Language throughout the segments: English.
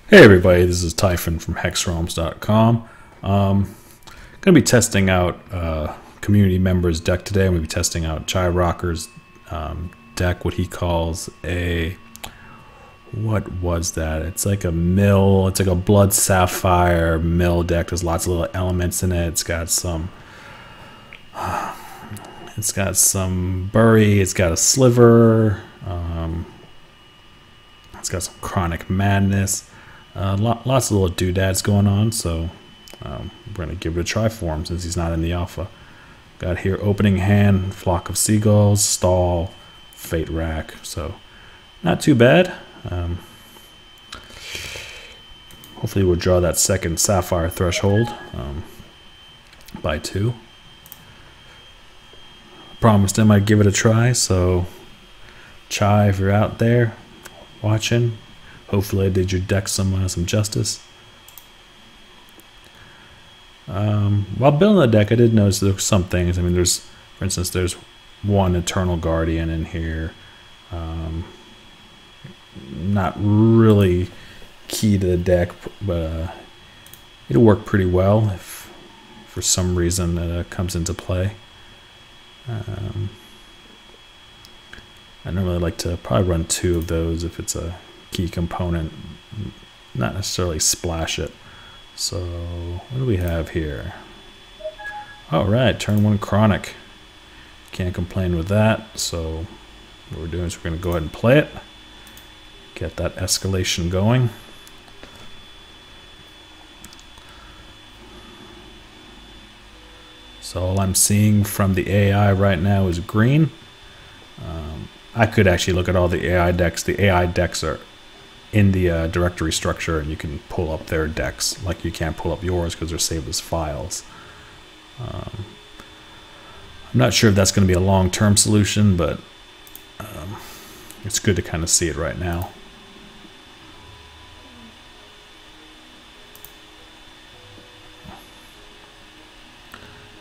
Hey everybody, this is Typhon from HEXRealms.com. Going to be testing out community members deck today. I'm going to be testing out ChiRocker's deck, what he calls a, what was that? It's like a mill, it's like a blood sapphire mill deck. There's lots of little elements in it. It's got some bury, it's got a sliver, it's got some chronic madness. Lots of little doodads going on, so we're going to give it a try for him since he's not in the alpha. Got here opening hand, flock of seagulls, stall, fate rack, so not too bad. Hopefully we'll draw that second sapphire threshold by 2. Promised him I'd give it a try, so Chi, if you're out there watching, hopefully I did your deck some justice. While building the deck, I did notice there were some things. I mean, for instance, there's one Eternal Guardian in here. Not really key to the deck, but it'll work pretty well if for some reason it comes into play. I normally like to probably run 2 of those if it's a key component, not necessarily splash it. So what do we have here? All right, turn 1 chronic. Can't complain with that. So what we're doing is we're going to go ahead and play it, get that escalation going. So all I'm seeing from the AI right now is green. I could actually look at all the AI decks. The AI decks are in the directory structure, and you can pull up their decks like you can't pull up yours because they're saved as files. I'm not sure if that's going to be a long-term solution, but it's good to kind of see it right now.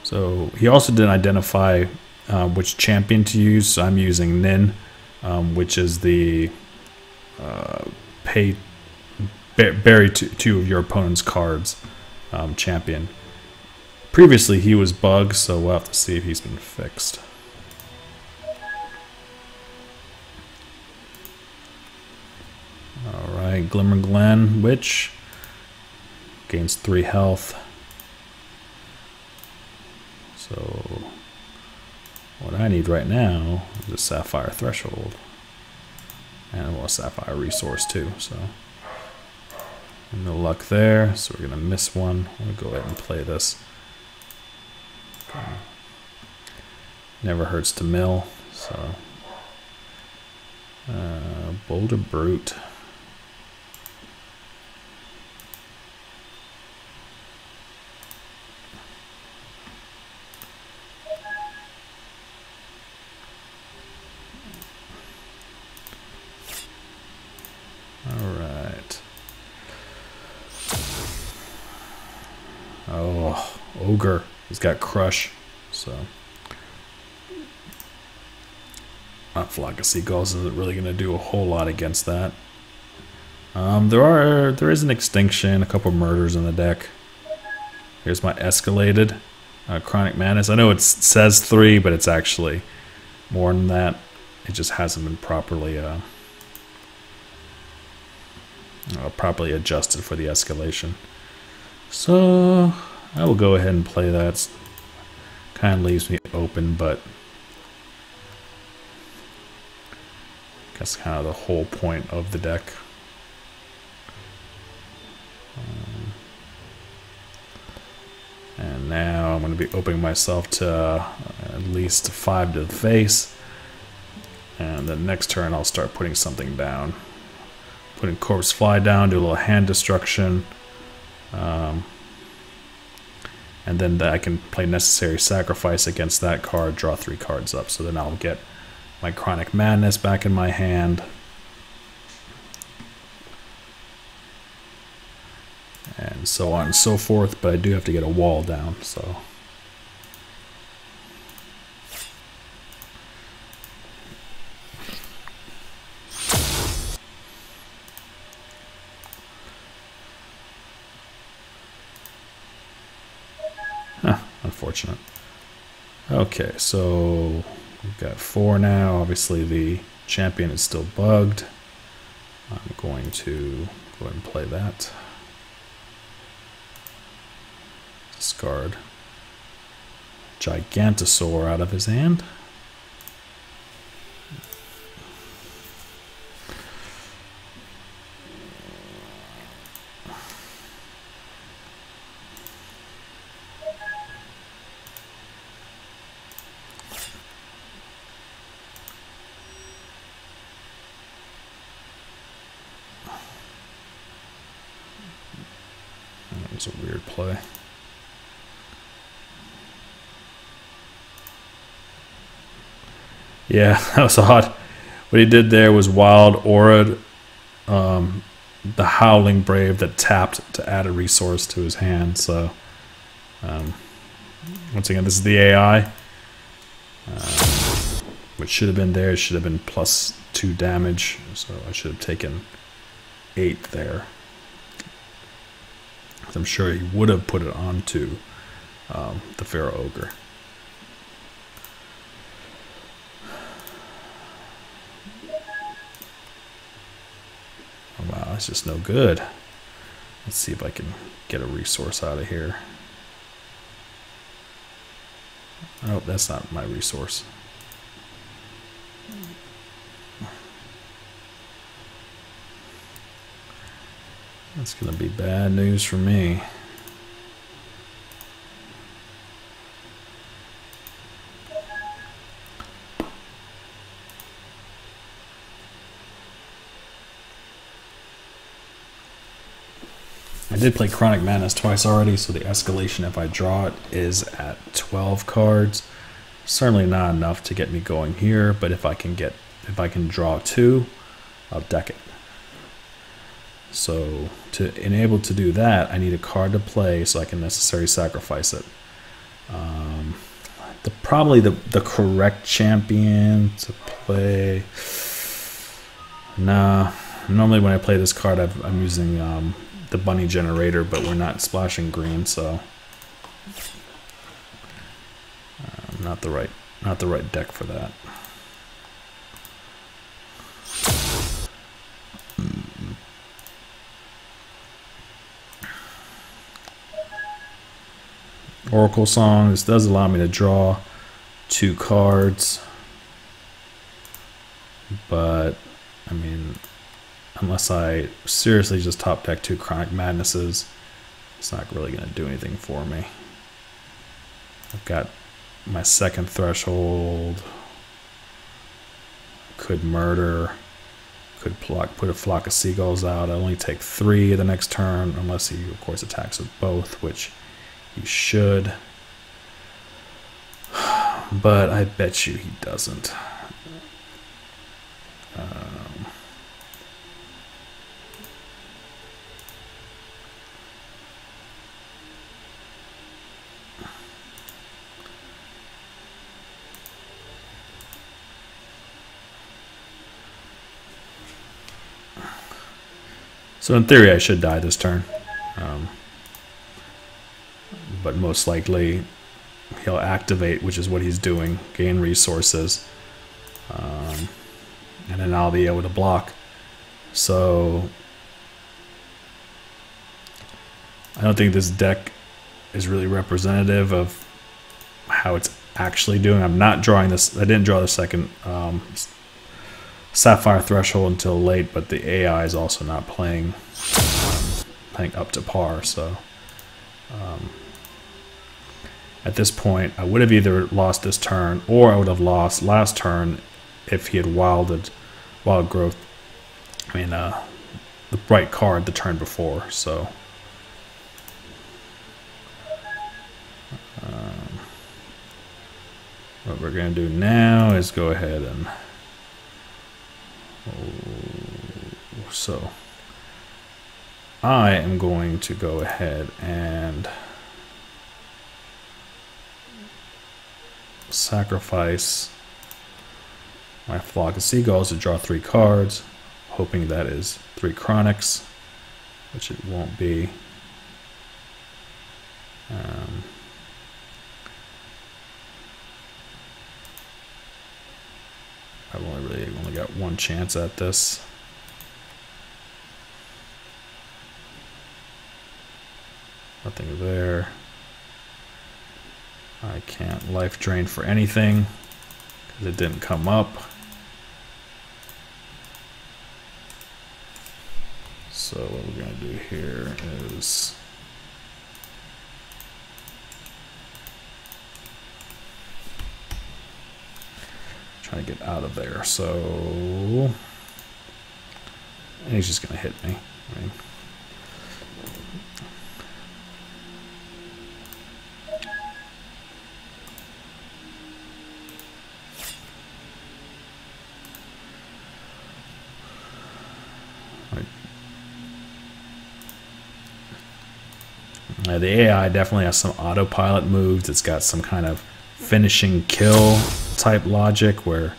So he also didn't identify which champion to use, so I'm using Nin, which is the bury 2 of your opponent's cards champion. Previously he was bugged, so we'll have to see if he's been fixed. Alright, Glimmer Glen Witch gains 3 health. So what I need right now is a sapphire threshold. And well, a sapphire resource too, so no luck there. So we're gonna miss one. We'll go ahead and play this. Okay. Never hurts to mill. So Boulder Brute. Alright. Oh, Ogre. He's got Crush. So that flock of seagulls isn't really going to do a whole lot against that. There is an extinction, a couple murders in the deck. Here's my escalated chronic madness. I know it says 3, but it's actually more than that. It just hasn't been properly adjusted for the escalation. So I will go ahead and play that. Kind of leaves me open, but that's kind of the whole point of the deck. And now I'm going to be opening myself to at least 5 to the face. And the next turn I'll start putting something down. Putting Corpse Fly down, do a little hand destruction. And then I can play Necessary Sacrifice against that card, draw 3 cards up. So then I'll get my Chronic Madness back in my hand. And so on and so forth, but I do have to get a wall down, so. unfortunate. Okay, so we've got 4 now. Obviously the champion is still bugged. I'm going to go ahead and play that. Discard Gigantosaur out of his hand. That was a weird play. Yeah, that was odd. What he did there was Wild Aura, the Howling Brave that tapped to add a resource to his hand. So, once again, this is the AI. What should have been there should have been +2 damage. So I should have taken 8 there. I'm sure he would have put it onto the Pharaoh Ogre. Oh, wow, that's just no good. Let's see if I can get a resource out of here. Oh, that's not my resource. That's going to be bad news for me. I did play Chronic Madness twice already, so the escalation, if I draw it, is at 12 cards. Certainly not enough to get me going here, but if I can draw 2, I'll deck it. So to enable to do that, I need a card to play so I can necessarily sacrifice it. Probably the correct champion to play. Nah, normally when I play this card, I'm using the Bunny Generator, but we're not splashing green, so not the right deck for that. Oracle Song. This does allow me to draw 2 cards, but I mean, unless I seriously just top deck 2 Chronic Madnesses, it's not really going to do anything for me. I've got my second threshold. Could murder. Could put a flock of seagulls out. I only take 3 the next turn, unless he, of course, attacks with both, which he should. But I bet you he doesn't. So in theory, I should die this turn. But most likely, he'll activate, which is what he's doing, gain resources. And then I'll be able to block. So I don't think this deck is really representative of how it's actually doing. I'm not drawing this. I didn't draw the second Sapphire Threshold until late, but the AI is also not playing up to par. So at this point, I would have either lost this turn or I would have lost last turn if he had Wild Growth. I mean, the right card the turn before. So what we're going to do now is go ahead and so I am going to go ahead and sacrifice my flock of seagulls to draw 3 cards, hoping that is 3 chronics, which it won't be. chance at this. Nothing there. I can't life drain for anything because it didn't come up. So what we're going to do here is try to get out of there. So and he's just going to hit me. I mean, the AI definitely has some autopilot moves. It's got some kind of finishing kill type logic where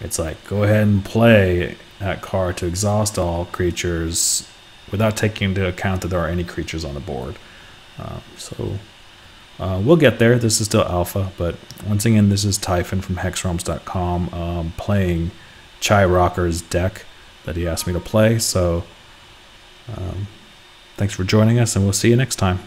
it's like, go ahead and play that card to exhaust all creatures without taking into account that there are any creatures on the board. We'll get there. This is still alpha, but once again, this is Typhon from HEXRealms.com playing ChiRocker's deck that he asked me to play. So thanks for joining us, and we'll see you next time.